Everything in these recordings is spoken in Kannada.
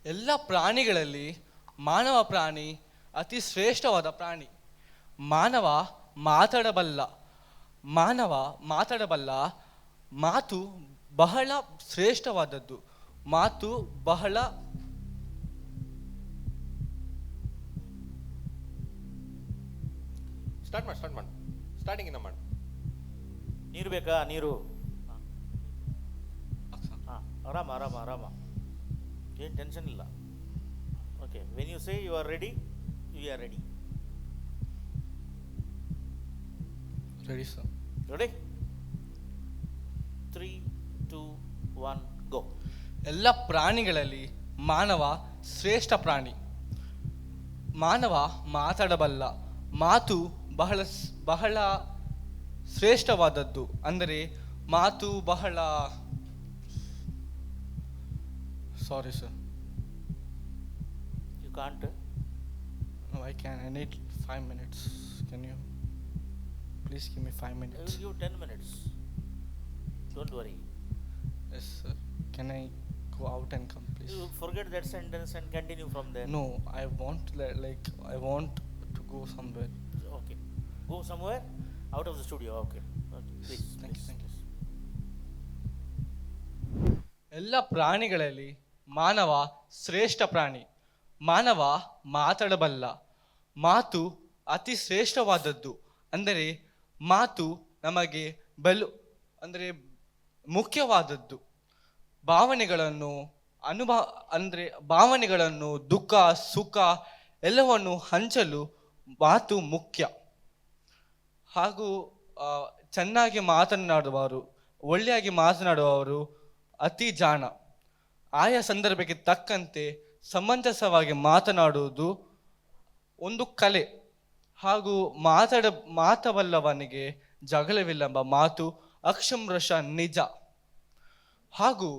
ಎಲ್ಲ ಪ್ರಾಣಿಗಳಲ್ಲಿ ಮಾನವ ಪ್ರಾಣಿ ಅತಿ ಶ್ರೇಷ್ಠವಾದ ಪ್ರಾಣಿ. ಮಾನವ ಮಾತಾಡಬಲ್ಲ ಮಾನವ ಮಾತಾಡಬಲ್ಲ. ಮಾತು ಬಹಳ ಶ್ರೇಷ್ಠವಾದದ್ದು. ಮಾತು ಬಹಳ ಸ್ಟಾರ್ಟ್ ಮಾಡು ಸ್ಟಾರ್ಟಿಂಗ್ ಇಂದ ಮಾಡು. ನೀರು ಬೇಕಾ? ನೀರು. ಹಾಂ, ಆರಾಮ ಆರಾಮ ಆರಾಮ, ಏನು ಟೆನ್ಷನ್ ಇಲ್ಲ. Okay, when you say you are ready, you are ready. Ready sir. Ready? 3, 2, 1 go. ಎಲ್ಲ ಪ್ರಾಣಿಗಳಲ್ಲಿ ಮಾನವ ಶ್ರೇಷ್ಠ ಪ್ರಾಣಿ. ಮಾನವ ಮಾತಾಡಬಲ್ಲ. ಮಾತು ಬಹಳ ಶ್ರೇಷ್ಠವಾದದ್ದು. ಅಂದರೆ ಮಾತು ಬಹಳ ಸಾರಿ sir, you can't. I need 5 minutes. Can you please give me 5 I minutes? Will give 10 minutes. Don't worry. Yes sir. Can I go out and come please? You forget that sentence and continue from there. No, I want I want to go somewhere. Okay, go somewhere out of the studio. Okay, please. Thank you. please. ಎಲ್ಲ ಪ್ರಾಣಿಗಳಲ್ಲಿ ಮಾನವ ಶ್ರೇಷ್ಠ ಪ್ರಾಣಿ. ಮಾನವ ಮಾತಾಡಬಲ್ಲ. ಮಾತು ಅತಿ ಶ್ರೇಷ್ಠವಾದದ್ದು. ಅಂದರೆ ಮಾತು ನಮಗೆ ಅಂದರೆ ಮುಖ್ಯವಾದದ್ದು. ಭಾವನೆಗಳನ್ನು ದುಃಖ ಸುಖ ಎಲ್ಲವನ್ನು ಹಂಚಲು ಮಾತು ಮುಖ್ಯ. ಹಾಗೂ ಚೆನ್ನಾಗಿ ಮಾತನಾಡುವವರು, ಒಳ್ಳೆಯಾಗಿ ಮಾತನಾಡುವವರು ಅತಿ ಜಾಣ. ಆಯಾ ಸಂದರ್ಭಕ್ಕೆ ತಕ್ಕಂತೆ ಸಮಂಜಸವಾಗಿ ಮಾತನಾಡುವುದು ಒಂದು ಕಲೆ. ಹಾಗೂ ಮಾತಬಲ್ಲವನಿಗೆ ಜಗಳವಿಲ್ಲವೆಂಬ ಮಾತು ಅಕ್ಷಮ್ರಶ ನಿಜ. ಹಾಗೂ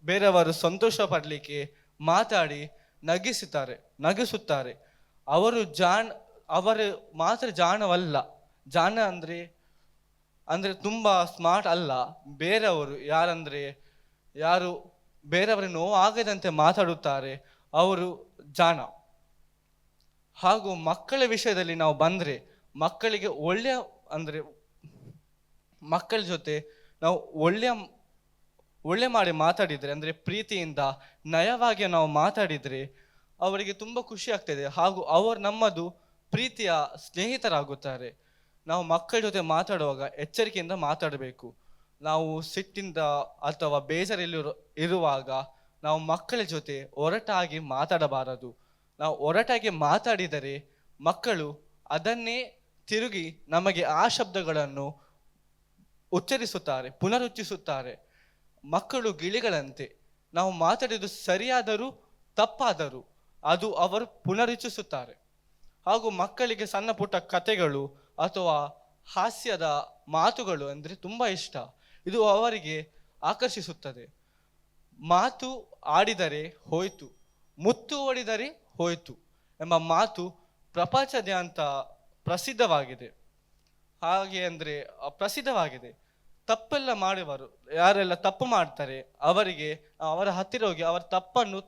ಬೇರೆಯವರು ಸಂತೋಷ ಪಡಲಿಕ್ಕೆ ಮಾತಾಡಿ ನಗಿಸುತ್ತಾರೆ. ಅವರು ಮಾತ್ರ ಜಾಣವಲ್ಲ. ಜಾಣ ಅಂದ್ರೆ ತುಂಬಾ ಸ್ಮಾರ್ಟ್ ಅಲ್ಲ. ಬೇರೆಯವರು ಯಾರು ಬೇರೆಯವರ ನೋವು ಆಗದಂತೆ ಮಾತಾಡುತ್ತಾರೆ, ಅವರು ಜಾಣ. ಹಾಗೂ ಮಕ್ಕಳ ವಿಷಯದಲ್ಲಿ ನಾವು ಬಂದ್ರೆ, ಮಕ್ಕಳಿಗೆ ಮಕ್ಕಳ ಜೊತೆ ನಾವು ಒಳ್ಳೆ ಮಾಡಿ ಮಾತಾಡಿದ್ರೆ, ಅಂದ್ರೆ ಪ್ರೀತಿಯಿಂದ ನಯವಾಗಿ ನಾವು ಮಾತಾಡಿದ್ರೆ ಅವರಿಗೆ ತುಂಬಾ ಖುಷಿ ಆಗ್ತದೆ. ಹಾಗೂ ಅವರು ನಮ್ಮದು ಪ್ರೀತಿಯ ಸ್ನೇಹಿತರಾಗುತ್ತಾರೆ. ನಾವು ಮಕ್ಕಳ ಜೊತೆ ಮಾತಾಡುವಾಗ ಎಚ್ಚರಿಕೆಯಿಂದ ಮಾತಾಡಬೇಕು. ನಾವು ಸಿಟ್ಟಿಂದ ಅಥವಾ ಇರುವಾಗ ನಾವು ಮಕ್ಕಳ ಜೊತೆ ಒರಟಾಗಿ ಮಾತಾಡಬಾರದು. ನಾವು ಒರಟಾಗಿ ಮಾತಾಡಿದರೆ ಮಕ್ಕಳು ಅದನ್ನೇ ತಿರುಗಿ ನಮಗೆ ಆ ಶಬ್ದಗಳನ್ನು ಪುನರುಚ್ಚರಿಸುತ್ತಾರೆ. ಮಕ್ಕಳು ಗಿಳಿಗಳಂತೆ. ನಾವು ಮಾತಾಡಿದ್ದು ಸರಿಯಾದರೂ ತಪ್ಪಾದರೂ ಅದು ಅವರು ಪುನರುಚ್ಚರಿಸುತ್ತಾರೆ. ಹಾಗೂ ಮಕ್ಕಳಿಗೆ ಸಣ್ಣ ಪುಟ್ಟ ಕಥೆಗಳು ಅಥವಾ ಹಾಸ್ಯದ ಮಾತುಗಳು ಅಂದರೆ ತುಂಬಾ ಇಷ್ಟ. ಇದು ಅವರಿಗೆ ಆಕರ್ಷಿಸುತ್ತದೆ. ಮಾತು ಆಡಿದರೆ ಹೋಯ್ತು, ಮುತ್ತು ಹೊಡೆದರೆ ಹೋಯ್ತು ಎಂಬ ಮಾತು ಪ್ರಪಂಚದಾದ್ಯಂತ ಪ್ರಸಿದ್ಧವಾಗಿದೆ. ಪ್ರಸಿದ್ಧವಾಗಿದೆ. ತಪ್ಪೆಲ್ಲ ಮಾಡುವರು, ಯಾರೆಲ್ಲ ತಪ್ಪು ಮಾಡ್ತಾರೆ ಅವರಿಗೆ ಅವರ ಹತ್ತಿರ ಹೋಗಿ ಅವರ ತಪ್ಪನ್ನು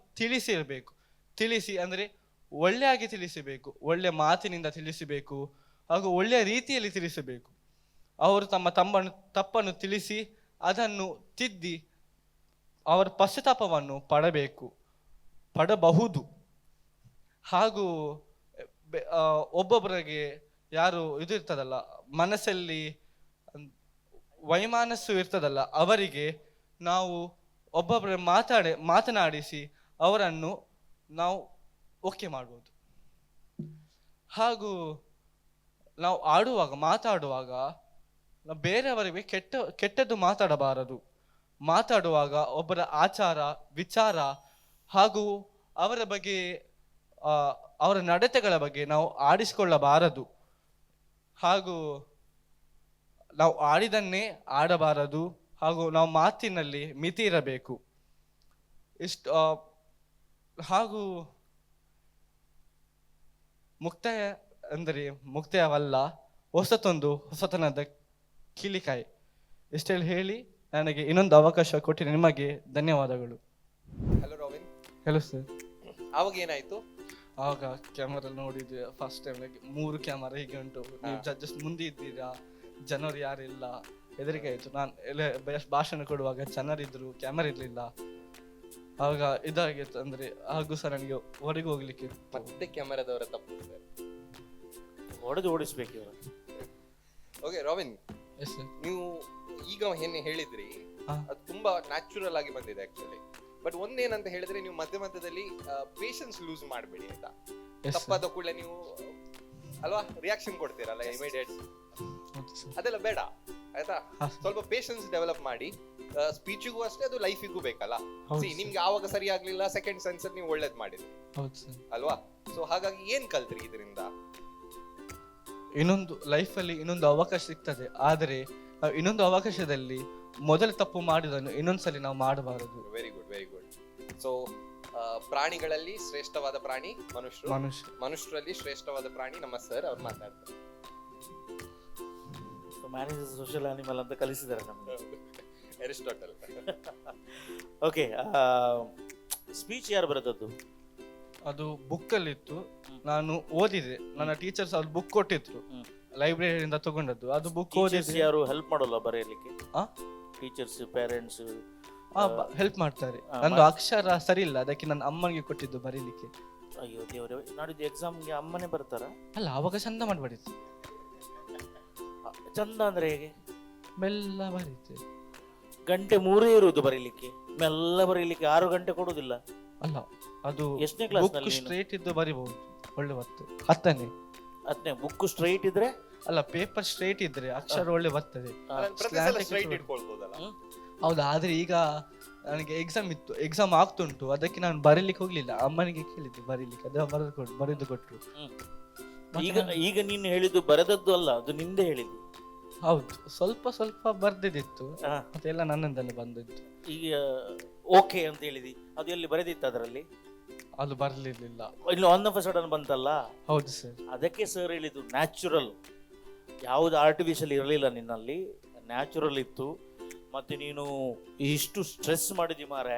ತಿಳಿಸಿ ಅಂದರೆ ಒಳ್ಳೆಯಾಗಿ ತಿಳಿಸಬೇಕು. ಒಳ್ಳೆ ಮಾತಿನಿಂದ ತಿಳಿಸಬೇಕು ಹಾಗೂ ಒಳ್ಳೆಯ ರೀತಿಯಲ್ಲಿ ತಿಳಿಸಬೇಕು. ಅವರು ತಮ್ಮ ತಪ್ಪನ್ನು ತಿಳಿಸಿ ಅದನ್ನು ತಿದ್ದಿ ಅವರ ಪಶ್ಚಾತ್ತಾಪವನ್ನು ಪಡಬಹುದು. ಹಾಗೂ ಒಬ್ಬೊಬ್ಬರಿಗೆ ಯಾರು ಇದು ಇರ್ತದಲ್ಲ, ಮನಸ್ಸಲ್ಲಿ ವೈಮನಸ್ಸು ಇರ್ತದಲ್ಲ, ಅವರಿಗೆ ನಾವು ಒಬ್ಬೊಬ್ಬರ ಮಾತನಾಡಿಸಿ ಅವರನ್ನು ನಾವು ಓಕೆ ಮಾಡ್ಬೋದು. ಹಾಗೂ ನಾವು ಮಾತಾಡುವಾಗ ನಾವು ಬೇರೆಯವರಿಗೆ ಕೆಟ್ಟದ್ದು ಮಾತಾಡಬಾರದು. ಮಾತಾಡುವಾಗ ಒಬ್ಬರ ಆಚಾರ ವಿಚಾರ ಹಾಗೂ ಅವರ ಬಗ್ಗೆ ಅವರ ನಡತೆಗಳ ಬಗ್ಗೆ ನಾವು ಆಡಿಸಿಕೊಳ್ಳಬಾರದು. ಹಾಗೂ ನಾವು ಆಡಿದನ್ನೇ ಆಡಬಾರದು. ಹಾಗೂ ನಾವು ಮಾತಿನಲ್ಲಿ ಮಿತಿ ಇರಬೇಕು. ಹಾಗೂ ಮುಕ್ತಾಯ ಅಂದರೆ ಮುಕ್ತಾಯವಲ್ಲ, ಹೊಸತನದ ಕಿಲಿಕಾಯಿ. ಇಷ್ಟೆಲ್ಲ ಹೇಳಿ ನನಗೆ ಇನ್ನೊಂದು ಅವಕಾಶ ಕೊಟ್ಟಿರಿ. ನಿಮಗೆ ಧನ್ಯವಾದಗಳು. ಹಲೋ ಹೇಳು ಸರ್. ಆವಾಗ ಏನಾಯ್ತು? ಆವಾಗ ಕ್ಯಾಮರಾ ನೋಡಿದ್ವಿ ಫಸ್ಟ್ ಟೈಮ್, 3 ಕ್ಯಾಮರಾ ಹೀಗೆ ಉಂಟು, ನೀವು ಜಡ್ಜಸ್ ಮುಂದೆ ಇದ್ದೀರಾ, ಜನರು ಯಾರಿಲ್ಲ, ಹೆದರಿಕೆ ಆಯ್ತು. ನಾನು ಎಲ್ಲ ಭಾಷಣ ಕೊಡುವಾಗ ಜನರಿದ್ರು, ಕ್ಯಾಮರಾ ಇರ್ಲಿಲ್ಲ. ಆವಾಗ ಇದಾಗಿತ್ತು ಅಂದ್ರೆ, ಹಾಗೂ ಸರ್ ನನಗೆ ಹೊರಗೆ ಹೋಗ್ಲಿಕ್ಕೆ. ಮತ್ತೆ ಕ್ಯಾಮರಾದವರ ತಪ್ಪು ಸರ್. ಹೊಡೆದು ಓಡಿಸ್ಬೇಕು ಇವರು. Okay robin, yes sir. ನೀವು ಈಗ ಏನ್ ಹೇಳಿದ್ರಿ ಹಾ. ಅದು ತುಂಬಾ ನ್ಯಾಚುರಲ್ ಆಗಿ ಬಂದಿದೆ ಆಕ್ಚುಲಿ. ಬಟ್ ಒಂದೇನಂತ ಹೇಳಿದ್ರೆ, ನೀವು ಮಧ್ಯ ಮಧ್ಯದಲ್ಲಿ ಪೇಷನ್ಸ್ ಲೂಸ್ ಮಾಡಬೇಡಿ ಆಯ್ತಾ. Yes, ತಪ್ಪಾದ ಕೂಡಲೇ ನೀವು ಅಲ್ವಾ ರಿಯಾಕ್ಷನ್ ಕೊಡ್ತೀರಲ್ಲ ಇಮಿಡಿಯೇಟ್, ಹೌದು ಸರ್. ಅದೆಲ್ಲ ಬೇಡ ಆಯ್ತಾ. ಹಾ. ಸ್ವಲ್ಪ ಪೇಷನ್ಸ್ ಡೆವಲಪ್ ಮಾಡಿ. ಸ್ಪೀಚಿಗೂ ಅಷ್ಟೇ, ಅದು ಲೈಫಿಗೂ ಬೇಕಲ್ಲ. ಹೌದು See, ಸರ್. ನಿಮ್ಗೆ ಆವಾಗ ಸರಿ ಆಗ್ಲಿಲ್ಲ, ಸೆಕೆಂಡ್ ಸೆನ್ಸ್ ಅಲ್ಲಿ ನೀವು ಒಳ್ಳೇದ್ ಮಾಡಿದ್ರಿ ಹೌದು ಸರ್. ಅಲ್ವಾ. ಸೊ ಹಾಗಾಗಿ ಏನ್ ಕಲ್ತ್ರಿ ಇದರಿಂದ? ಇನ್ನೊಂದು ಲೈಫಲ್ಲಿ ಇನ್ನೊಂದು ಅವಕಾಶ ಸಿಗ್ತದೆ, ಆದರೆ ಇನ್ನೊಂದು ಅವಕಾಶದಲ್ಲಿ ಮೊದಲು ತಪ್ಪು ಮಾಡಿದನ್ನು ಇನ್ನೊಂದ್ಸಲಿ ನಾವು ಮಾಡಬಾರದು. Very good, very good. So ಪ್ರಾಣಿಗಳಲ್ಲಿ ಶ್ರೇಷ್ಠವಾದ ಪ್ರಾಣಿ ಮನುಷ್ಯರು, ಮನುಷ್ಯರಲ್ಲಿ ಶ್ರೇಷ್ಠವಾದ ಪ್ರಾಣಿ ನಮ್ಮ ಸರ್. ಅವ್ರು ಮಾತಾಡ್ತಾರೆ. ಮ್ಯಾನ್ ಇಸ್ ಸೋಷಿಯಲ್ ಅನಿಮಲ್ ಅಂತ ಕಲಿಸಿದ್ದಾರೆ ನಮಗೆ. ಅರಿಸ್ಟಾಟಲ್. ಓಕೆ, ಸ್ಪೀಚ್ ಯಾರು ಬರೆದದ್ದು? ಅದು ಬುಕ್ ಅಲ್ಲಿ ಇತ್ತು, ನಾನು ಓದಿದೆ. ನನ್ನ ಟೀಚರ್ಸ್ ಅವ್ರು ಬುಕ್ ಕೊಟ್ಟಿದ್ರು, ಲೈಬ್ರರಿಯಿಂದ ತಗೊಂಡದ್ದು. ಅದು ಬುಕ್ ಓದಿದೆ. ಯಾರು ಹೆಲ್ಪ್ ಮಾಡೋಲ್ಲ ಬರೆಯಲಿಕ್ಕೆ? ಆ? ಟೀಚರ್ಸ್, ಪೇರೆಂಟ್ಸ್ ಹೆಲ್ಪ್ ಮಾಡ್ತಾರೆ. ನಂದು ಅಕ್ಷರ ಸರಿ ಇಲ್ಲ, ಅದಕ್ಕೆ ನನ್ನ ಅಮ್ಮನಿಗೆ ಕೊಟ್ಟಿದ್ದು ಬರೀಲಿಕ್ಕೆ. ಅಯ್ಯೋ ದೇವರೇ, ನಾಡಿದ್ದು ಎಕ್ಸಾಮ್ಗೆ ಅಮ್ಮನೇ ಬರ್ತಾರ? ಅಲ್ಲ, ಅವಾಗ ಚಂದ ಮಾಡ್ಬಾರಿತ್ತು. ಚಂದ ಅಂದ್ರೆ ಹೇಗೆ? ಮೆಲ್ಲ ಬರೀತೆ. ಗಂಟೆ 3 ಇರುವುದು ಬರೀಲಿಕ್ಕೆ, ಮೆಲ್ಲ ಬರೀಲಿಕ್ಕೆ 6 ಗಂಟೆ ಕೊಡುದಿಲ್ಲ. ಅಲ್ಲ, ಅದು ಎಷ್ಟನೇ ಕ್ಲಾಸ್ ಬುಕ್ ಸ್ಟ್ರೇಟ್ ಇದ್ದು ಬರಿಬಹುದು, ಒಳ್ಳೆ ಬರ್ತದೆ. 10ನೇ. ಬುಕ್ ಸ್ಟ್ರೈಟ್ ಇದ್ರೆ? ಅಲ್ಲ, ಪೇಪರ್ ಸ್ಟ್ರೇಟ್ ಇದ್ರೆ ಅಕ್ಷರ ಒಳ್ಳೆ ಬರ್ತದೆ. ಪ್ರತಿ ಸಲ ಸ್ಟ್ರೈಟ್ ಇಟ್ಕೊಳ್ಬೋದಲ್ಲ. ಹೌದಾ, ಆದ್ರೆ ಈಗ ನನಗೆ ಎಕ್ಸಾಮ್ ಇತ್ತು, ಎಕ್ಸಾಮ್ ಆಗ್ತುಂಟು, ಅದಕ್ಕೆ ನಾನು ಬರೀಲಿಕ್ಕೆ ಹೋಗ್ಲಿಲ್ಲ. ಅಮ್ಮನಿಗೆ ಕೇಳಿದ್ದು ಬರೀಲಿಕ್ಕೆ, ಅದು ಬರೆದು ಕೊಟ್ರು. ಈಗ ನೀನು ಹೇಳಿದ್ದು ಬರೆದದ್ದು ಅಲ್ಲ, ಅದು ನಿಂದೆ ಹೇಳಿದ್ದು. ಹೌದು, ಸ್ವಲ್ಪ ಸ್ವಲ್ಪ ಬರ್ದಿದ್ದಿತ್ತು, ಅದೆಲ್ಲ ನನ್ನಿಂದಲೇ ಬಂದಿತ್ತು. ಈಗ ಓಕೆ ಅಂತ ಹೇಳಿದಿ, ಅದು ಎಲ್ಲಿ ಬರೆದಿತ್ತು ಅದರಲ್ಲಿ? ಅದು ಬರ್ಲಿರ್ಲಿಲ್ಲ. ಇಲ್ಲಿ ಆನ್ ದ ಸಡನ್ ಬಂತಲ್ಲ. ಹೌದು ಸರ್. ಅದಕ್ಕೆ ಸರ್ ಹೇಳಿದ್ದು ನ್ಯಾಚುರಲ್, ಯಾವುದು ಆರ್ಟಿಫಿಷಿಯಲ್ ಇರಲಿಲ್ಲ ನಿನ್ನಲ್ಲಿ, ನ್ಯಾಚುರಲ್ ಇತ್ತು. ಮತ್ತೆ ನೀನು ಇಷ್ಟು ಸ್ಟ್ರೆಸ್ ಮಾಡಿದಿ ಮಾರೆ.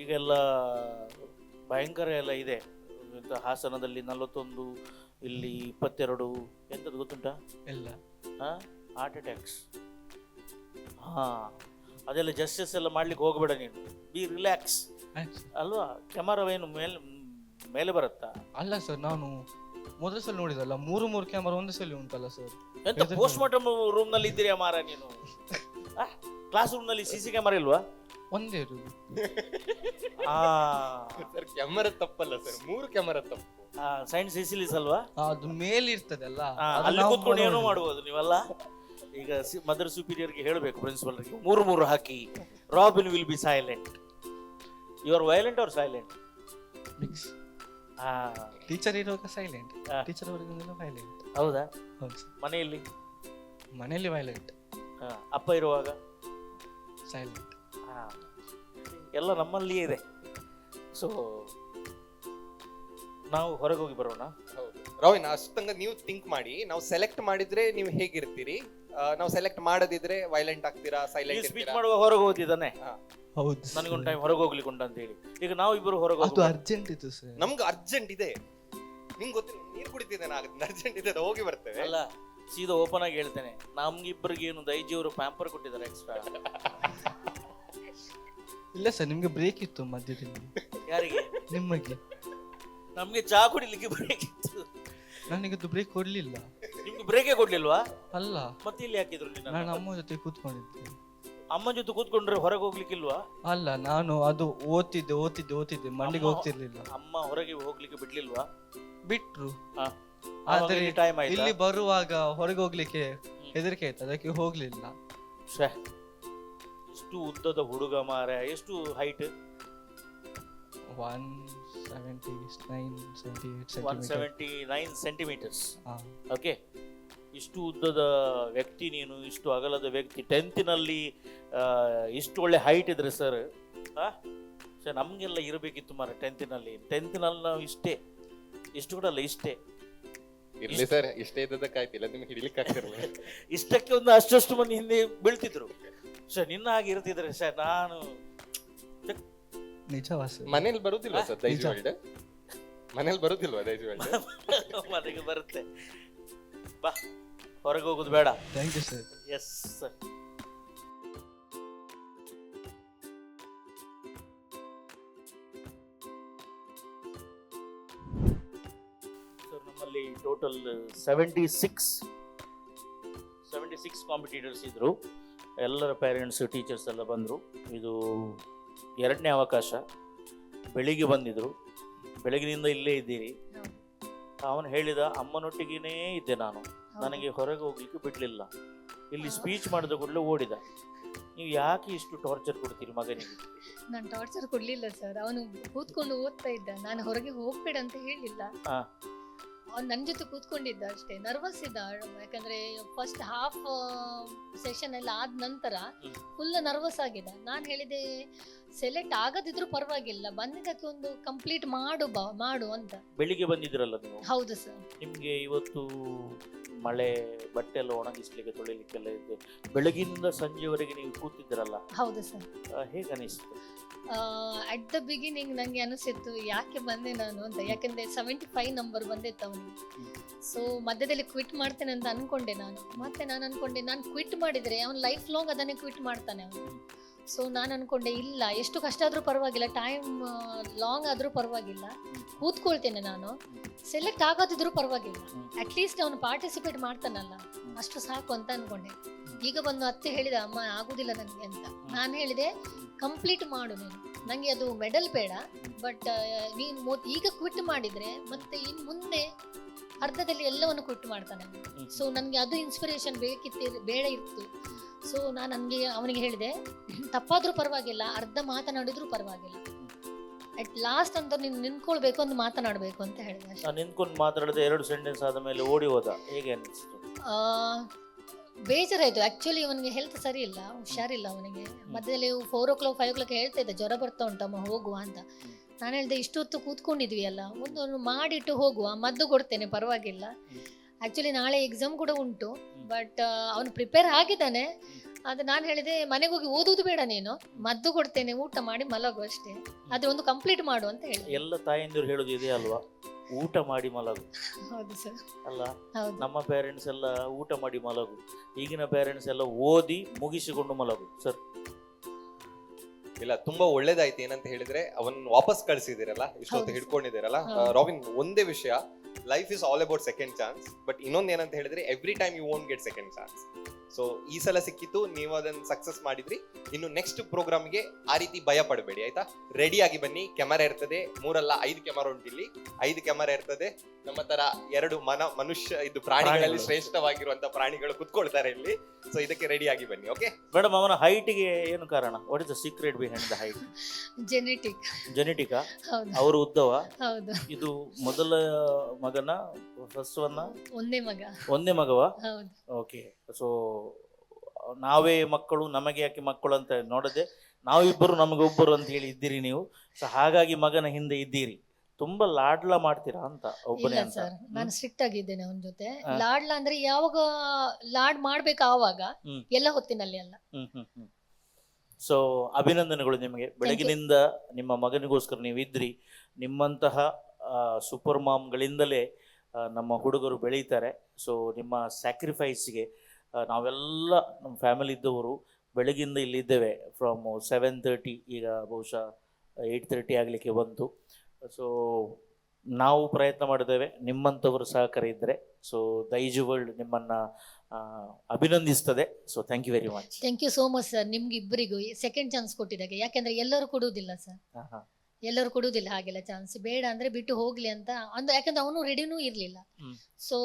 ಈಗೆಲ್ಲ ಭಯಂಕರ ಎಲ್ಲ ಇದೆ. ಹಾಸನದಲ್ಲಿ 41, ಇಲ್ಲಿ 22, ಎಂಥದ್ದು ಗೊತ್ತುಂಟಾ? ಇಲ್ಲ. Heart attacks. ಅದೆಲ್ಲ ಜಸ್ಟಿಸ್ ಎಲ್ಲ ಮಾಡ್ಲಿಕ್ಕೆ ಹೋಗ್ಬೇಡ ನೀನು, ಬಿ ರಿಲ್ಯಾಕ್ಸ್ ಅಲ್ವಾ. ಕ್ಯಾಮರಾವೇನು ಮೇಲೆ ಬರುತ್ತಾ? ಅಲ್ಲ ಸರ್, ನಾನು ಮೊದಲ ಸಲ ನೋಡಿದಲ್ಲ, 3 ಕ್ಯಾಮರಾ ಒಂದೇ ಸಲ ಉಂಟಲ್ಲ ಸರ್. ಎಂತ ಪೋಸ್ಟ್ ಮಾರ್ಟಮ್ ರೂಮ್ ನಲ್ಲಿ ಇದ್ದೀರಾ ಮಾರ ನೀನು? ಕ್ಲಾಸ್ ರೂಮ್ ನಲ್ಲಿ CC ಕ್ಯಾಮರಾ ಇಲ್ವಾ? ಒಂದೇ ಇರುದು. ಸರ್ ಕ್ಯಾಮರಾ ತಪ್ಪಲ್ಲ ಸರ್, 3 ಕ್ಯಾಮರಾ ತಪ್ಪು. ಸೈನ್ಸ್ ಸಿಸಿಲಿಸ್ ಅಲ್ವಾ? ಅದು ಮೇಲೆ ಇರ್ತದೆ ಅಲ್ಲ, ಅಲ್ಲಿ ಕೂತ್ಕೊಂಡು ಏನೋ ಮಾಡ್ಬೋದು ನೀವಲ್ಲ. ಈಗ ಮದರ್ ಸುಪೀರಿಯರ್ಗೆ ಹೇಳಬೇಕು, ಪ್ರಿನ್ಸಿಪಲ್ರಿಗೆ 3 ಹಾಕಿ. Robin will be silent. You are violent or silent? Mix. Teacher ಇರುವಾಗ ಸೈಲೆಂಟ್, ಟೀಚರ್ ಅವರಿಗೆ ವೈಲೆಂಟ್. ಹೌದಾ? ಹೌದು. ಮನೆಯಲ್ಲಿ ವೈಲೆಂಟ್, ಅಪ್ಪ ಇರುವಾಗ ಸೈಲೆಂಟ್. ಎಲ್ಲ ನಮ್ಮಲ್ಲಿಯೇ ಇದೆ. ಸೊ ನಾವು ಹೊರಗೆ ಹೋಗಿ ಬರೋಣ. ರಾವಿನ್, ಅಷ್ಟಂಗ ನೀವು ಥಿಂಕ್ ಮಾಡಿ. ನಾವು ಸೆಲೆಕ್ಟ್ ಮಾಡಿದ್ರೆ ನೀವು ಹೇಗಿರ್ತೀರಿ, ನಾವು ಸೆಲೆಕ್ಟ್ ಮಾಡದಿದ್ರೆ ವೈಲೆಂಟ್ ಆಗ್ತೀರಾ, ಸೈಲೆಂಟ್ ಸ್ಪೀಚ್ ಮಾಡುವ ಹೊರಗೆ ಹೋಗ್ತಿದ್ದಾನೆ. ಹೌದು, ನನಗೊಂದು ಟೈಮ್ ಹೊರಗೆ ಹೋಗ್ಲಿಕ್ಕೆ ಉಂಟು ಅಂತ ಹೇಳಿ. ಈಗ ನಾವು ಇಬ್ಬರು ಹೊರಗೆ ಅದು ಅರ್ಜೆಂಟ್ ಇತ್ತು ಸರ್. ನಮ್ಗೆ ಅರ್ಜೆಂಟ್ ಇದೆ, ನಿಂಗೆ ಗೊತ್ತಿಲ್ಲ, ನೀರು ಕುಡಿತಿದ್ದೇನೆ, ಅರ್ಜೆಂಟ್ ಇದೆ, ಹೋಗಿ ಬರ್ತೇವೆ. ಅಲ್ಲ, ಸೀದಾ ಓಪನ್ ಆಗಿ ಹೇಳ್ತೇನೆ, ನಮ್ಗಿಬ್ಬರಿಗೆ ಏನು 5 € ಪ್ಯಾಂಪರ್ ಕೊಟ್ಟಿದ್ದಾರೆ ಎಕ್ಸ್ಟ್ರಾ. ಇಲ್ಲ ಸರ್, ನಿಮ್ಗೆ ಬ್ರೇಕ್ ಇತ್ತು ಮಧ್ಯದಲ್ಲಿ. ಯಾರಿಗೆ? ನಿಮಗೆ. ನಮ್ಗೆ ಚಾ ಕುಡಿಲಿಕ್ಕೆ ಬ್ರೇಕ್ ಇತ್ತು, ನನಗದು ಬ್ರೇಕ್ ಕೊಡ್ಲಿಲ್ಲ. ನಿಮ್ಗೆ ಬ್ರೇಕೇ ಕೊಡ್ಲಿಲ್ವಾ? ಅಲ್ಲ, ಮತ್ತೆ ಇಲ್ಲಿ ಹಾಕಿದ್ರು? ನಾನು ಅಮ್ಮ ಜೊತೆ ಕೂತ್ಕೊಂಡಿದ್ದೆ. ಅಮ್ಮ ಜೊತೆ ಕೂತ್ಕೊಂಡ್ರೆ ಹೊರಗೆ ಹೋಗ್ಲಿಕ್ಕಿಲ್ವಾ? ಅಲ್ಲ, ನಾನು ಅದು ಓದ್ತಿದ್ದೆ, ಮಂಡಿಗೆ ಹೋಗ್ತಿರ್ಲಿಲ್ಲ. ಅಮ್ಮ ಹೊರಗೆ ಹೋಗ್ಲಿಕ್ಕೆ ಬಿಡ್ಲಿಲ್ವಾ? ಬಿಟ್ರು. ಆದ್ರೆ ಟೈಮ್ ಆಯ್ತು. ಇಲ್ಲಿ ಬರುವಾಗ ಹೊರಗೆ ಹೋಗ್ಲಿಕ್ಕೆ ಹೆದರಿಕೆ ಆಯ್ತು, ಅದಕ್ಕೆ ಹೋಗ್ಲಿಲ್ಲ. ಎಷ್ಟು ಉದ್ದದ ಹುಡುಗ ಮಾರ, ಎಷ್ಟು ಹೈಟ್? 179 ಸೆಂಟಿಮೀಟರ್ಸ್. ಓಕೆ, ಇಷ್ಟು ಉದ್ದದ ವ್ಯಕ್ತಿ ನೀನು, ಇಷ್ಟು ಅಗಲದ ವ್ಯಕ್ತಿ, 10th ನಲ್ಲಿ ಇಷ್ಟು ಒಳ್ಳೆ ಹೈಟ್ ಇದ್ರೆ ಸರ್, ನಮ್ಗೆಲ್ಲ ಇರಬೇಕಿತ್ತು ಮಾರ 10th ನಲ್ಲಿ. 10th ನಲ್ಲಿ ನಾವು ಇಷ್ಟೇ, ಇಷ್ಟು ಕೂಡ ಅಲ್ಲ, ಇಷ್ಟೇ ಇರ್ಲಿ ಸರ್. ಇಷ್ಟೇ ಇದ್ದದಕ್ಕಾಯ್ತಿಲ್ಲ, ನಿಮ್ಗೆ ಹಿಡಿಲಿಕ್ಕೆ ಆಗ್ತಿರಲ್ಲ. ಇಷ್ಟಕ್ಕೆ ಒಂದು ಅಷ್ಟು ಮಂದಿ ಹಿಂದೆ ಬೀಳ್ತಿದ್ರು ಸರ್. ನಿನ್ನ ಹಾಗೆ ಇರ್ತಿದ್ರೆ ಸರ್, ನಾನು ನಿಜವಾ ಸರ್? ಮನೇಲಿ ಬರುದಿಲ್ವಾ ಸರ್ ದೈಜ್ ವರ್ಲ್ಡ್? ಮನೇಲಿ ಬರುದಿಲ್ವಾ ದೈಜ್ ವರ್ಲ್ಡ್? ಮನೆಗೆ ಬರುತ್ತೆ. ಬಾ, ಹೊರಗೆ ಹೋಗೋದು ಬೇಡ. Thank you sir. Yes sir. ನಮ್ಮಲ್ಲಿ ಟೋಟಲ್ 76 ಕಾಂಪಿಟೇಟರ್ಸ್ ಇದ್ರು. ಎಲ್ಲರ ಪೇರೆಂಟ್ಸ್ ಟೀಚರ್ಸ್ ಎಲ್ಲ ಬಂದರು. ಇದು 2ನೇ ಅವಕಾಶ. ಬೆಳಿಗ್ಗೆ ಬಂದಿದ್ರು, ಬೆಳಗಿನಿಂದ ಇಲ್ಲೇ ಇದ್ದೀರಿ. ಅವನು ಹೇಳಿದ, ಅಮ್ಮನೊಟ್ಟಿಗೇ ಇದ್ದೆ ನಾನು, ನನಗೆ ಹೊರಗೆ ಹೋಗ್ಲಿಕ್ಕೆ ಬಿಡಲಿಲ್ಲ. ಇಲ್ಲಿ ಸ್ಪೀಚ್ ಮಾಡಿದ ಕೂಡಲೇ ಓಡಿದ. ನೀವು ಯಾಕೆ ಇಷ್ಟು ಟಾರ್ಚರ್ ಕೊಡ್ತೀರಿ ಮಗನಿಗೆ? ನಾನು ಟಾರ್ಚರ್ ಕೊಡ್ಲಿಲ್ಲ ಸರ್, ಅವನು ಕೂತ್ಕೊಂಡು ಓದ್ತಾ ಇದ್ದ, ನಾನು ಹೊರಗೆ ಹೋಗ್ಬೇಡ ಅಂತ ಹೇಳಿಲ್ಲ. ಅವ್ನು ನನ್ನ ಜೊತೆ ಕೂತ್ಕೊಂಡಿದ್ದ ಅಷ್ಟೇ. ನರ್ವಸ್ ಇದ್ದ, ಯಾಕಂದ್ರೆ ಫಸ್ಟ್ ಹಾಫ್ ಸೆಷನ್ ಎಲ್ಲ ಆದ ನಂತರ ಫುಲ್ ನರ್ವಸ್ ಆಗಿದ್ದ. ನಾನು ಹೇಳಿದೆ ಸೆಲೆಕ್ಟ್ ಆಗದಿದ್ರು ಪರವಾಗಿಲ್ಲ, ಬಂದಿದ್ದಕ್ಕೆ ಒಂದು ಕಂಪ್ಲೀಟ್ ಮಾಡು ಅಂತ. ಬೆಳಿಗ್ಗೆ ಬಂದಿದ್ರಲ್ಲ ನೀವು? ಹೌದು ಸರ್. ನಿಮ್ಗೆ ಇವತ್ತು ಮಳೆ, ಬಟ್ಟೆ ಎಲ್ಲ ಒಣಗಿಸ್ಲಿಕ್ಕೆ, ತೊಳಿಲಿಕ್ಕೆಲ್ಲ ಇದ್ದೆ. ಬೆಳಗಿನಿಂದ ಸಂಜೆವರೆಗೆ ನೀವು ಕೂತಿದ್ರಲ್ಲ? ಹೌದು ಸರ್. ಹೇಗೆ ಅನಿಸ್ತು? ಅಟ್ ದ ಬಿಗಿನಿಂಗ್ ನಂಗೆ ಅನಿಸಿತ್ತು ಯಾಕೆ ಬಂದೆ ನಾನು ಅಂತ, ಯಾಕಂದ್ರೆ 75 ನಂಬರ್ ಬಂದಿತ್ತು ಅವನಿಗೆ. ಸೊ ಮಧ್ಯದಲ್ಲಿ ಕ್ವಿಟ್ ಮಾಡ್ತೇನೆ ಅಂತ ಅನ್ಕೊಂಡೆ ನಾನು. ಮತ್ತೆ ನಾನು ಅನ್ಕೊಂಡೆ ನಾನು ಕ್ವಿಟ್ ಮಾಡಿದ್ರೆ ಅವನು ಲೈಫ್ ಲಾಂಗ್ ಅದನ್ನೇ ಕ್ವಿಟ್ ಮಾಡ್ತಾನೆ ಅವನು. ಸೊ ನಾನು ಅನ್ಕೊಂಡೆ ಇಲ್ಲ, ಎಷ್ಟು ಕಷ್ಟ ಆದ್ರೂ ಪರವಾಗಿಲ್ಲ, ಟೈಮ್ ಲಾಂಗ್ ಆದ್ರೂ ಪರವಾಗಿಲ್ಲ, ಕೂತ್ಕೊಳ್ತೇನೆ ನಾನು, ಸೆಲೆಕ್ಟ್ ಆಗೋದಿದ್ರು ಪರವಾಗಿಲ್ಲ, ಅಟ್ಲೀಸ್ಟ್ ಅವನು ಪಾರ್ಟಿಸಿಪೇಟ್ ಮಾಡ್ತಾನಲ್ಲ, ಅಷ್ಟು ಸಾಕು ಅಂತ ಅನ್ಕೊಂಡೆ. ಈಗ ಬಂದು ಅತ್ತೆ ಹೇಳಿದ, ಅಮ್ಮ ಆಗುದಿಲ್ಲ ನನಗೆ ಅಂತ. ನಾನು ಹೇಳಿದೆ ಕಂಪ್ಲೀಟ್ ಮಾಡು ನೀನು, ನಂಗೆ ಅದು ಮೆಡಲ್ ಬೇಡ, ಬಟ್ ನೀನು ಈಗ ಕ್ವಿಟ್ ಮಾಡಿದ್ರೆ ಮತ್ತೆ ಇನ್ನು ಮುಂದೆ ಅರ್ಧದಲ್ಲಿ ಎಲ್ಲವನ್ನು ಕ್ವಿಟ್ ಮಾಡ್ತಾನೆ. ಸೊ ನನಗೆ ಅದು ಇನ್ಸ್ಪಿರೇಷನ್ ಬೇಡ ಇತ್ತು. ಸೊ ನಾನು ಅವನಿಗೆ ಹೇಳಿದೆ, ತಪ್ಪಾದ್ರೂ ಪರವಾಗಿಲ್ಲ, ಅರ್ಧ ಮಾತನಾಡಿದ್ರು ಪರವಾಗಿಲ್ಲ, ಅಟ್ ಲಾಸ್ಟ್ ಅಂತ ನೀನು ನಿಂತ್ಕೊಳ್ಬೇಕು, ಒಂದು ಮಾತನಾಡಬೇಕು ಅಂತ ಹೇಳಿದೆ. ನಿಂತ್ಕೊಂಡು ಮಾತಾಡದೆ 2 ಸೆಂಟೆನ್ಸ್ ಆದ ಮೇಲೆ ಓಡಿ ಹೋದ, ಹೇಗೆ ಅನಿಸ್ತು? ಬೇಜಾರಾಯ್ತು. ಆಕ್ಚುಲಿ ಅವನಿಗೆ ಹೆಲ್ತ್ ಸರಿ ಇಲ್ಲ, ಹುಷಾರಿಲ್ಲ ಅವನಿಗೆ. ಮಧ್ಯದಲ್ಲಿ 4 o'clock 5 o'clock ಹೇಳ್ತಾ ಇದ್ದ, ಜ್ವರ ಬರ್ತಾ ಉಂಟಮ್ಮ ಹೋಗುವ ಅಂತ. ನಾನು ಹೇಳಿದೆ ಇಷ್ಟೊತ್ತು ಕೂತ್ಕೊಂಡಿದ್ವಿ ಅಲ್ಲ, ಒಂದು ಮಾಡಿಟ್ಟು ಹೋಗುವ, ಮದ್ದು ಕೊಡ್ತೇನೆ ಪರವಾಗಿಲ್ಲ. ಆಕ್ಚುಲಿ ನಾಳೆ ಎಕ್ಸಾಮ್ ಕೂಡ ಉಂಟು, ಬಟ್ ಅವನು ಪ್ರಿಪೇರ್ ಆಗಿದ್ದಾನೆ. ಅದು ನಾನು ಹೇಳಿದೆ ಮನೆಗೆ ಹೋಗಿ ಓದುವುದು ಬೇಡ, ನೀನು ಮದ್ದು ಕೊಡ್ತೇನೆ, ಊಟ ಮಾಡಿ ಮಲಗು ಅಷ್ಟೇ, ಆದ್ರೆ ಒಂದು ಕಂಪ್ಲೀಟ್ ಮಾಡು ಅಂತ ಹೇಳಿ. ಎಲ್ಲ ತಾಯಂದಿರು ಹೇಳೋದು ಇದೆ ಅಲ್ವಾ, ಊಟ ಮಾಡಿ ಮಲಗು. ಹೌದು ಸರ್. ಅಲ್ಲ, ನಮ್ಮ ಪೇರೆಂಟ್ಸ್ ಎಲ್ಲ ಊಟ ಮಾಡಿ ಮಲಗು, ಈಗಿನ ಪೇರೆಂಟ್ಸ್ ಎಲ್ಲ ಓದಿ ಮುಗಿಸಿಕೊಂಡು ಮಲಗು ಸರ್. ಇಲ್ಲ, ತುಂಬಾ ಒಳ್ಳೇದಾಯ್ತು. ಏನಂತ ಹೇಳಿದ್ರೆ ಅವನ್ ವಾಪಸ್ ಕಳ್ಸಿದಿರಲ್ಲ, ಇಷ್ಟೊತ್ತು ಹಿಡ್ಕೊಂಡಿದ್ದೀರಲ್ಲ. ರಾಬಿನ್, ಒಂದೇ ವಿಷಯ, life is all about second chance. But ಇನ್ನೊಂದು ಏನಂತ ಹೇಳಿದ್ರೆ, every time you won't get second chance. So ಈ ಸಲ ಸಿಕ್ಕಿತ್ತು, ನೀವು ಅದನ್ನ ಸಕ್ಸಸ್ ಮಾಡಿದ್ರಿ. ಇನ್ನು ನೆಕ್ಸ್ಟ್ ಪ್ರೋಗ್ರಾಮ್ಗೆ ಆ ರೀತಿ ಭಯ ಪಡಬೇಡಿ, ಆಯ್ತಾ? ರೆಡಿ ಆಗಿ ಬನ್ನಿ. ಕ್ಯಾಮರಾ ಇರ್ತದೆ, 3 ಅಲ್ಲ 5 ಕ್ಯಾಮರಾ ಉಂಟು ಇಲ್ಲಿ. 5 ಕ್ಯಾಮರಾ ಇರ್ತದೆ. ನಮ್ಮ ತರ 2 ಮನುಷ್ಯ, ಇದು ಪ್ರಾಣಿಗಳಲ್ಲಿ ಶ್ರೇಷ್ಠವಾಗಿರುವಂತ ಪ್ರಾಣಿಗಳು ಕುತ್ಕೊಳ್ತಾರೆ ಇಲ್ಲಿ. ಸೊ ಇದಕ್ಕೆ ರೆಡಿ ಆಗಿ ಬನ್ನಿ. ಓಕೆ ಮೇಡಮ್, ಅವನ ಹೈಟ್ಗೆ ಏನು ಕಾರಣ? What is the secret behind the height? Genetic. ಅವರು ಉದ್ದವ? ಹೌದು. ಇದು ಮೊದಲ ಮಗನ, ಫಸ್ಟ್ ಒಂದೇ ಮಗವ? ಹೌದು. ಓಕೆ. ಸೊ ನಾವೇ ಮಕ್ಕಳು, ನಮಗೆ ಯಾಕೆ ಮಕ್ಕಳು ಅಂತ ನೋಡದೆ, ನಾವಿಬ್ಬರು ನಮಗೊಬ್ಬರು ಅಂತ ಹೇಳಿ ಇದ್ದೀರಿ ನೀವು. ಸೊ ಹಾಗಾಗಿ ಮಗನ ಹಿಂದೆ ಇದ್ದೀರಿ. ತುಂಬಾ ಲಾಡ್ಲ ಮಾಡ್ತೀರಾ ಅಂತ ಒಬ್ಬನೇ ಅಂತ? ಸರ್, ನಾನು ಸ್ಟ್ರಿಕ್ಟ್ ಆಗಿದ್ದೇನೆ ಅವನ ಜೊತೆ. ಲಾಡ್ಲ ಅಂದ್ರೆ ಯಾವಾಗ ಲಾಡ್ ಮಾಡ್ಬೇಕು ಆವಾಗ, ಎಲ್ಲ ಹೊತ್ತಿನಲ್ಲಿ ಅಲ್ಲ. ಸೊ ಅಭಿನಂದನೆಗಳು ನಿಮಗೆ. ಬೆಳಗಿನಿಂದ ನಿಮ್ಮ ಮಗನಿಗೋಸ್ಕರ ನೀವು ಇದ್ರಿ. ನಿಮ್ಮಂತಹ ಸೂಪರ್ ಮಾಮ್ಗಳಿಂದಲೇ ನಮ್ಮ ಹುಡುಗರು ಬೆಳೀತಾರೆ. ಸೊ ನಿಮ್ಮ ಸ್ಯಾಕ್ರಿಫೈಸ್ಗೆ ನಾವೆಲ್ಲ ನಮ್ಮ ಫ್ಯಾಮಿಲಿ ಇದ್ದವರು ಬೆಳಗಿಂದ ಇಲ್ಲಿದ್ದೇವೆ. ಫ್ರಮ್ 7:30, ಈಗ ಬಹುಶಃ 8:30 ಆಗಲಿಕ್ಕೆ ಬಂತು. ಸೊ ನಾವು ಪ್ರಯತ್ನ ಮಾಡಿದ್ದೇವೆ, ನಿಮ್ಮಂಥವರು ಸಹಕಾರ ಇದ್ದರೆ. ಸೊ ದೈಜು ವರ್ಲ್ಡ್ ನಿಮ್ಮನ್ನು ಅಭಿನಂದಿಸ್ತದೆ. So thank you very much. Thank you so much sir, ನಿಮ್ಗೆ ಇಬ್ಬರಿಗೂ ಸೆಕೆಂಡ್ ಚಾನ್ಸ್ ಕೊಟ್ಟಿದ್ದಾಗೆ. ಯಾಕೆಂದ್ರೆ ಎಲ್ಲರೂ ಕೊಡುವುದಿಲ್ಲ ಸರ್, ಎಲ್ಲರೂ ಕೊಡುವುದಿಲ್ಲ ಹಾಗೆಲ್ಲ ಚಾನ್ಸ್. ಬೇಡ ಅಂದ್ರೆ ಬಿಟ್ಟು ಹೋಗ್ಲಿ ಅಂತ ಅಂದ್ರೆ, ಯಾಕಂದ್ರೆ ಅವನು ರೆಡಿನೂ ಇರಲಿಲ್ಲ. So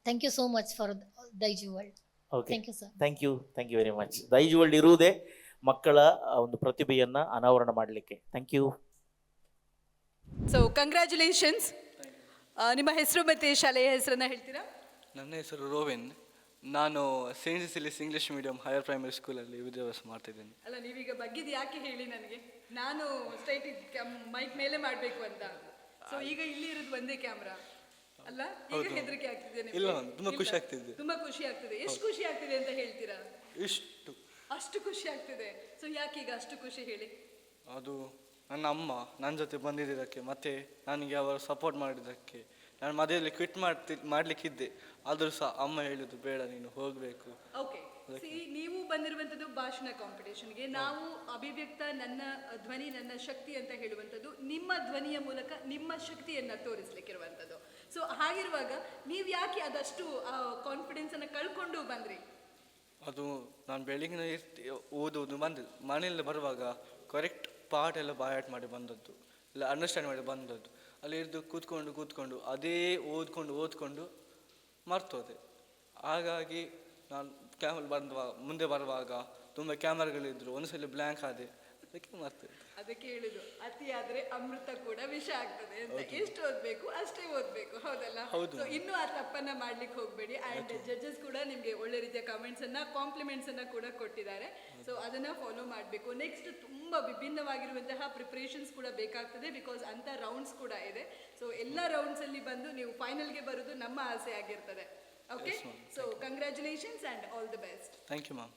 thank you so much for Daijiworld. Thank you sir. Thank you very much. Daijiworld ಇರುವುದೇ ಮಕ್ಕಳ ಒಂದು ಪ್ರತಿಭೆಯನ್ನು ಅನಾವರಣ ಮಾಡಲಿಕ್ಕೆ. Thank you. So congratulations. ನಿಮ್ಮ ಹೆಸರು ಮತ್ತು ಶಾಲೆಯ ಹೆಸರನ್ನ ಹೇಳ್ತೀರಾ? ನನ್ನ ಹೆಸರು ರೋವಿನ್. ನಾನು saint Cecilia's English medium higher primary ಸ್ಕೂಲಲ್ಲಿ ವಿದ್ಯಾಭ್ಯಾಸ ಮಾಡ್ತಿದ್ದೇನೆ. ಅಲ್ಲ, ನೀವೀಗ ಬಗ್ಗಿದ್ದು ಯಾಕೆ ಹೇಳಿ ನನಗೆ? ನಾನು ಸ್ಟ್ರೈಟ್ ಮೈಕ್ ಮೇಲೆ ಮಾಡಬೇಕು ಅಂತ. ಸೊ ಈಗ ಇಲ್ಲಿ ಇರೋದು ಒಂದೇ ಕ್ಯಾಮ್ರಾ ಅಲ್ಲ? ಈಗ ಹೆದರಿಕೆ ಆಗ್ತಿದೆ? ಇಲ್ಲ, ತುಂಬ ಖುಷಿ ಆಗ್ತಿದೆ. ತುಂಬಾ ಖುಷಿ ಆಗ್ತಿದೆ. ಎಷ್ಟು ಖುಷಿ ಆಗ್ತಿದೆ ಅಂತ ಹೇಳ್ತೀರಾ? ಅಷ್ಟು ಖುಷಿ ಆಗ್ತಿದೆ. ಸೊ ಯಾಕೆ ಈಗ ಅಷ್ಟು ಖುಷಿ ಹೇಳಿ? ಅದು ನನ್ನ ಅಮ್ಮ ನನ್ನ ಜೊತೆ ಬಂದಿದ್ದಕ್ಕೆ ಮತ್ತು ನನಗೆ ಅವರು ಸಪೋರ್ಟ್ ಮಾಡಿದ್ದಕ್ಕೆ. ನಾನು ಮದುವೆಯಲ್ಲಿ ಕ್ವಿಟ್ ಮಾಡಲಿಕ್ಕಿದ್ದೆ, ಆದರೂ ಸಹ ಅಮ್ಮ ಹೇಳಿದ್ದು ಬೇಡ ನೀನು ಹೋಗಬೇಕು. ಓಕೆ, ನೀವು ಬಂದಿರುವಂಥದ್ದು ಭಾಷಣ ಕಾಂಪಿಟೇಷನ್ಗೆ. ನಾವು ಅಭಿವ್ಯಕ್ತ ನನ್ನ ಧ್ವನಿ ನನ್ನ ಶಕ್ತಿ ಅಂತ ಹೇಳುವಂಥದ್ದು ನಿಮ್ಮ ಧ್ವನಿಯ ಮೂಲಕ ನಿಮ್ಮ ಶಕ್ತಿಯನ್ನ ತೋರಿಸ್ಲಿಕ್ಕಿರುವಂಥದ್ದು. ಸೊ ಹಾಗಿರುವಾಗ ನೀವು ಯಾಕೆ ಅದಷ್ಟು ಕಾನ್ಫಿಡೆನ್ಸ್ ಅನ್ನ ಕಳ್ಕೊಂಡು ಬಂದ್ರಿ? ಅದು ನಾನು ಬೆಳಗಿನ ಓದುವುದು ಬಂದದ್ದು, ಮನೆಯಲ್ಲಿ ಬರುವಾಗ ಕರೆಕ್ಟ್ ಪಾಠ ಎಲ್ಲ ಬಾಯಾಟ್ ಮಾಡಿ ಬಂದದ್ದು, ಇಲ್ಲ ಅಂಡರ್ಸ್ಟ್ಯಾಂಡ್ ಮಾಡಿ ಬಂದದ್ದು. ಅಲ್ಲಿ ಇದ್ದು ಕೂತ್ಕೊಂಡು ಅದೇ ಓದ್ಕೊಂಡು ಮರ್ತೋದೆ. ಹಾಗಾಗಿ ನಾನು ಮುಂದೆ ಬರುವಾಗ ತುಂಬ ಕ್ಯಾಮರಾಗಳಿದ್ರು, ಒಂದ್ಸಲ ಬ್ಲ್ಯಾಂಕ್ ಆದೆ, ಅದಕ್ಕೆ ಮರ್ತದೆ. ಅದಕ್ಕೆ ಹೇಳುದು ಅತಿ ಆದ್ರೆ ಅಮೃತ ಕೂಡ ವಿಷ ಆಗ್ತದೆ ಅಂತ. ಎಷ್ಟು ಓದ್ಬೇಕು ಅಷ್ಟೇ ಓದ್ಬೇಕು, ಹೌದಲ್ಲ? ಹೌದು. ಸೊ ಇನ್ನೂ ಆ ತಪ್ಪನ್ನ ಮಾಡ್ಲಿಕ್ಕೆ ಹೋಗ್ಬೇಡಿ. ಅಂಡ್ ಜಡ್ಜಸ್ ಕೂಡ ನಿಮ್ಗೆ ಒಳ್ಳೆ ರೀತಿಯ ಕಮೆಂಟ್ಸ್ ಅನ್ನ ಕಾಂಪ್ಲಿಮೆಂಟ್ಸ್ ಅನ್ನ ಕೂಡ ಕೊಟ್ಟಿದ್ದಾರೆ. ಸೊ ಅದನ್ನ ಫಾಲೋ ಮಾಡಬೇಕು. ನೆಕ್ಸ್ಟ್ ತುಂಬಾ ವಿಭಿನ್ನವಾಗಿರುವಂತಹ ಪ್ರಿಪರೇಷನ್ಸ್ ಕೂಡ ಬೇಕಾಗ್ತದೆ, ಬಿಕಾಸ್ ಅಂತ ರೌಂಡ್ಸ್ ಕೂಡ ಇದೆ. ಸೊ ಎಲ್ಲ ರೌಂಡ್ಸ್ ಅಲ್ಲಿ ಬಂದು ನೀವು ಫೈನಲ್ಗೆ ಬರೋದು ನಮ್ಮ ಆಸೆ ಆಗಿರ್ತದೆ. Okay, so congratulations and all the best. Thank you ma'am.